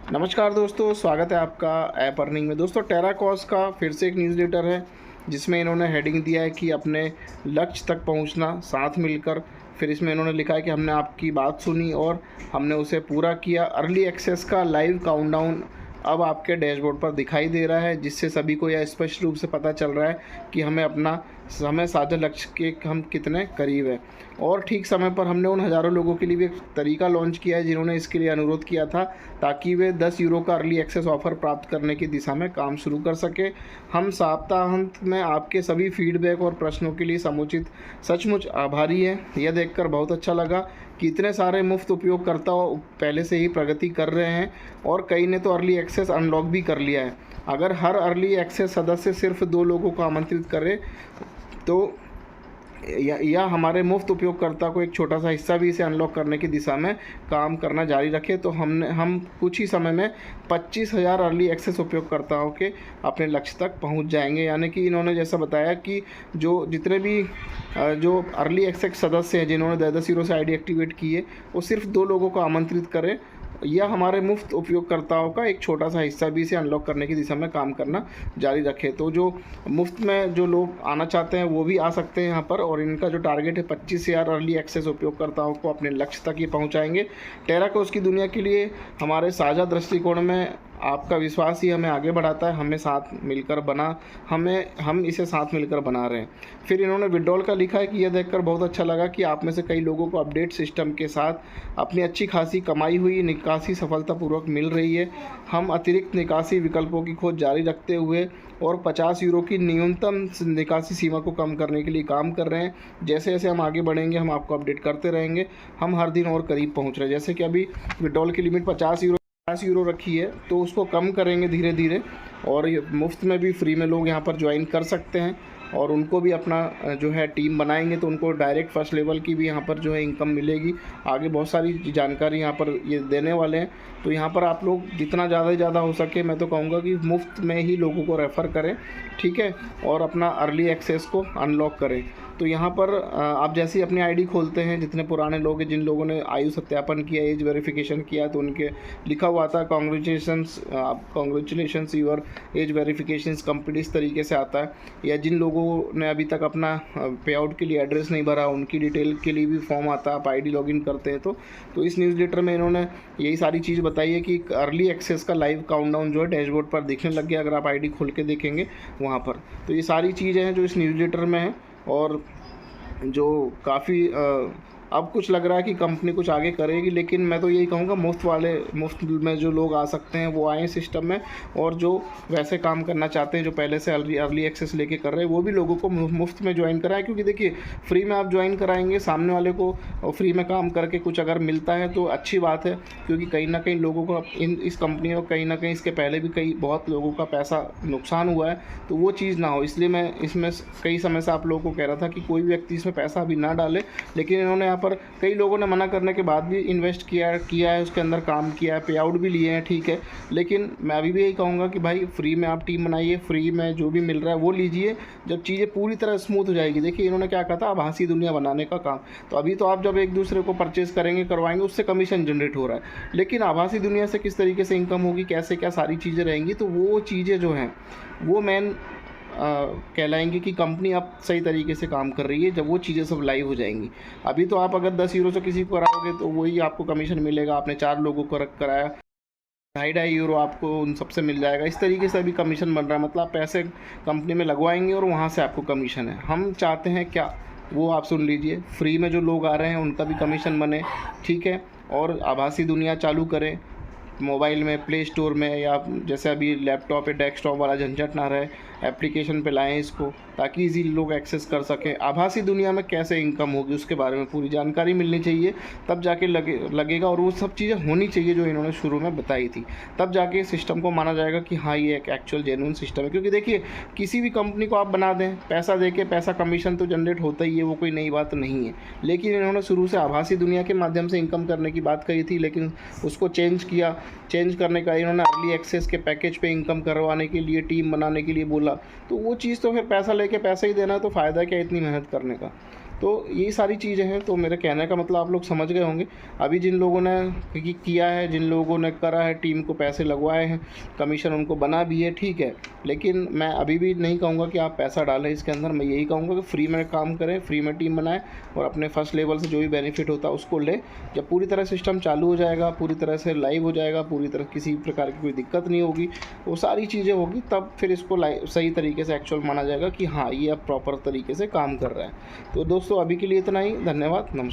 नमस्कार दोस्तों, स्वागत है आपका ऐप अर्निंग में। दोस्तों, टेराकॉस का फिर से एक न्यूज़लेटर है जिसमें इन्होंने हेडिंग दिया है कि अपने लक्ष्य तक पहुंचना साथ मिलकर। फिर इसमें इन्होंने लिखा है कि हमने आपकी बात सुनी और हमने उसे पूरा किया। अर्ली एक्सेस का लाइव काउंटडाउन अब आपके डैशबोर्ड पर दिखाई दे रहा है, जिससे सभी को यह स्पष्ट रूप से पता चल रहा है कि हमें साझा लक्ष्य के हम कितने करीब हैं। और ठीक समय पर हमने उन हज़ारों लोगों के लिए भी एक तरीका लॉन्च किया है जिन्होंने इसके लिए अनुरोध किया था, ताकि वे 10 यूरो का अर्ली एक्सेस ऑफ़र प्राप्त करने की दिशा में काम शुरू कर सके। हम सप्ताहांत में आपके सभी फीडबैक और प्रश्नों के लिए सचमुच आभारी हैं। यह देखकर बहुत अच्छा लगा कि इतने सारे मुफ्त उपयोगकर्ता पहले से ही प्रगति कर रहे हैं और कई ने तो अर्ली एक्सेस अनलॉक भी कर लिया है। अगर हर अर्ली एक्सेस सदस्य सिर्फ 2 लोगों को आमंत्रित करे तो या हमारे मुफ्त उपयोगकर्ता को एक छोटा सा हिस्सा भी इसे अनलॉक करने की दिशा में काम करना जारी रखे, तो हम कुछ ही समय में 25,000 अर्ली एक्सेस उपयोगकर्ताओं के अपने लक्ष्य तक पहुंच जाएंगे। यानी कि इन्होंने जैसा बताया कि जितने भी जो अर्ली एक्सेस सदस्य हैं जिन्होंने 10 यूरो से आईडी एक्टिवेट की है, वो सिर्फ 2 लोगों को आमंत्रित करें या हमारे मुफ्त उपयोगकर्ताओं का एक छोटा सा हिस्सा भी इसे अनलॉक करने की दिशा में काम करना जारी रखे। तो जो मुफ्त में जो लोग आना चाहते हैं वो भी आ सकते हैं यहाँ पर, और इनका जो टारगेट है 25,000 अर्ली एक्सेस उपयोगकर्ताओं को अपने लक्ष्य तक ये पहुँचाएंगे। टेराकोस की दुनिया के लिए हमारे साझा दृष्टिकोण में आपका विश्वास ही हमें आगे बढ़ाता है। हम इसे साथ मिलकर बना रहे हैं। फिर इन्होंने विड्रॉल का लिखा है कि यह देखकर बहुत अच्छा लगा कि आप में से कई लोगों को अपडेट सिस्टम के साथ अपनी अच्छी खासी कमाई हुई निकासी सफलतापूर्वक मिल रही है। हम अतिरिक्त निकासी विकल्पों की खोज जारी रखते हुए और 50 यूरो की न्यूनतम निकासी सीमा को कम करने के लिए काम कर रहे हैं। जैसे जैसे हम आगे बढ़ेंगे हम आपको अपडेट करते रहेंगे। हम हर दिन और करीब पहुंच रहे हैं। जैसे कि अभी विड्रॉल की लिमिट 50 यूरो रखी है, तो उसको कम करेंगे धीरे धीरे, और ये मुफ्त में भी फ्री में लोग यहाँ पर ज्वाइन कर सकते हैं और उनको भी अपना जो है टीम बनाएंगे तो उनको डायरेक्ट फर्स्ट लेवल की भी यहाँ पर जो है इनकम मिलेगी। आगे बहुत सारी जानकारी यहाँ पर ये देने वाले हैं। तो यहाँ पर आप लोग जितना ज़्यादा से ज़्यादा हो सके, मैं तो कहूँगा कि मुफ्त में ही लोगों को रेफ़र करें, ठीक है, और अपना अर्ली एक्सेस को अनलॉक करें। तो यहाँ पर आप जैसे ही अपनी आईडी खोलते हैं, जितने पुराने लोग हैं जिन लोगों ने आयु सत्यापन किया, एज वेरिफिकेशन किया, तो उनके लिखा हुआ था congratulations your age verifications complete, इस तरीके से आता है। या जिन लोगों ने अभी तक अपना पे आउट के लिए एड्रेस नहीं भरा, उनकी डिटेल के लिए भी फॉर्म आता है, आप आईडी लॉगिन करते हैं तो इस न्यूज़लेटर में इन्होंने यही सारी चीज़ बताई है कि अर्ली एक्सेस का लाइव काउंटडाउन जो है डैशबोर्ड पर दिखने लग गया। अगर आप आईडी खोल के देखेंगे वहाँ पर, तो ये सारी चीज़ें हैं जो इस न्यूज़लेटर में है। और जो काफ़ी अब कुछ लग रहा है कि कंपनी कुछ आगे करेगी, लेकिन मैं तो यही कहूँगा मुफ्त में जो लोग आ सकते हैं वो आएँ सिस्टम में, और जो वैसे काम करना चाहते हैं जो पहले से अर्ली एक्सेस लेके कर रहे हैं वो भी लोगों को मुफ्त में ज्वाइन कराएं। क्योंकि देखिए, फ्री में आप ज्वाइन कराएंगे, सामने वाले को फ्री में काम करके कुछ अगर मिलता है तो अच्छी बात है, क्योंकि कहीं ना कहीं लोगों को इस कंपनी में कहीं ना कहीं इसके पहले भी बहुत लोगों का पैसा नुकसान हुआ है, तो वो चीज़ ना हो, इसलिए मैं इसमें कई समय से आप लोगों को कह रहा था कि कोई व्यक्ति इसमें पैसा अभी ना डाले। लेकिन इन्होंने पर कई लोगों ने मना करने के बाद भी इन्वेस्ट किया है, उसके अंदर काम किया है, पे आउट भी लिए हैं, ठीक है। लेकिन मैं अभी भी यही कहूँगा कि भाई फ्री में आप टीम बनाइए, फ्री में जो भी मिल रहा है वो लीजिए। जब चीज़ें पूरी तरह स्मूथ हो जाएगी, देखिए इन्होंने क्या कहा था, आभासी दुनिया बनाने का काम। तो अभी तो आप जब एक दूसरे को परचेज़ करेंगे, करवाएंगे, उससे कमीशन जनरेट हो रहा है, लेकिन आभासी दुनिया से किस तरीके से इनकम होगी, कैसे क्या सारी चीज़ें रहेंगी, तो वो चीज़ें जो हैं वो मेन कहलाएंगे कि कंपनी अब सही तरीके से काम कर रही है जब वो चीज़ें सब लाइव हो जाएंगी। अभी तो आप अगर 10 यूरो से किसी को कराओगे तो वही आपको कमीशन मिलेगा। आपने 4 लोगों को कराया, 2.5 यूरो आपको उन सबसे मिल जाएगा। इस तरीके से अभी कमीशन बन रहा है, मतलब आप पैसे कंपनी में लगवाएंगे और वहाँ से आपको कमीशन है। हम चाहते हैं क्या, वो आप सुन लीजिए, फ्री में जो लोग आ रहे हैं उनका भी कमीशन बने, ठीक है, और आभासी दुनिया चालू करें मोबाइल में, प्ले स्टोर में, या जैसे अभी लैपटॉप या डेस्कटॉप वाला झंझट ना रहे, एप्लीकेशन पे लाएं इसको, ताकि इजी लोग एक्सेस कर सकें। आभासी दुनिया में कैसे इनकम होगी उसके बारे में पूरी जानकारी मिलनी चाहिए, तब जाके लगेगा, और वो सब चीज़ें होनी चाहिए जो इन्होंने शुरू में बताई थी, तब जाके सिस्टम को माना जाएगा कि हाँ ये एक एक्चुअल जेन्युइन सिस्टम है। क्योंकि देखिए, किसी भी कंपनी को आप बना दें, पैसा दे के पैसा कमीशन तो जनरेट होता ही है, वो कोई नई बात नहीं है। लेकिन इन्होंने शुरू से आभासी दुनिया के माध्यम से इनकम करने की बात कही थी, लेकिन उसको चेंज करने का इन्होंने अर्ली एक्सेस के पैकेज पे इनकम करवाने के लिए, टीम बनाने के लिए बोला। तो वो चीज़ तो फिर पैसा लेके पैसा ही देना है, तो फ़ायदा क्या इतनी मेहनत करने का। तो ये सारी चीज़ें हैं। तो मेरे कहने का मतलब आप लोग समझ गए होंगे। अभी जिन लोगों ने किया है, जिन लोगों ने करा है, टीम को पैसे लगवाए हैं, कमीशन उनको बना भी है, ठीक है, लेकिन मैं अभी भी नहीं कहूँगा कि आप पैसा डालें इसके अंदर। मैं यही कहूँगा कि फ्री में काम करें, फ्री में टीम बनाएं और अपने फर्स्ट लेवल से जो भी बेनिफिट होता है उसको लें। जब पूरी तरह सिस्टम चालू हो जाएगा, पूरी तरह से लाइव हो जाएगा, पूरी तरह किसी प्रकार की कोई दिक्कत नहीं होगी, वो सारी चीज़ें होगी, तब फिर इसको सही तरीके से एक्चुअल माना जाएगा कि हाँ, ये अब प्रॉपर तरीके से काम कर रहा है। तो दोस्तों अभी के लिए इतना ही। धन्यवाद, नमस्कार।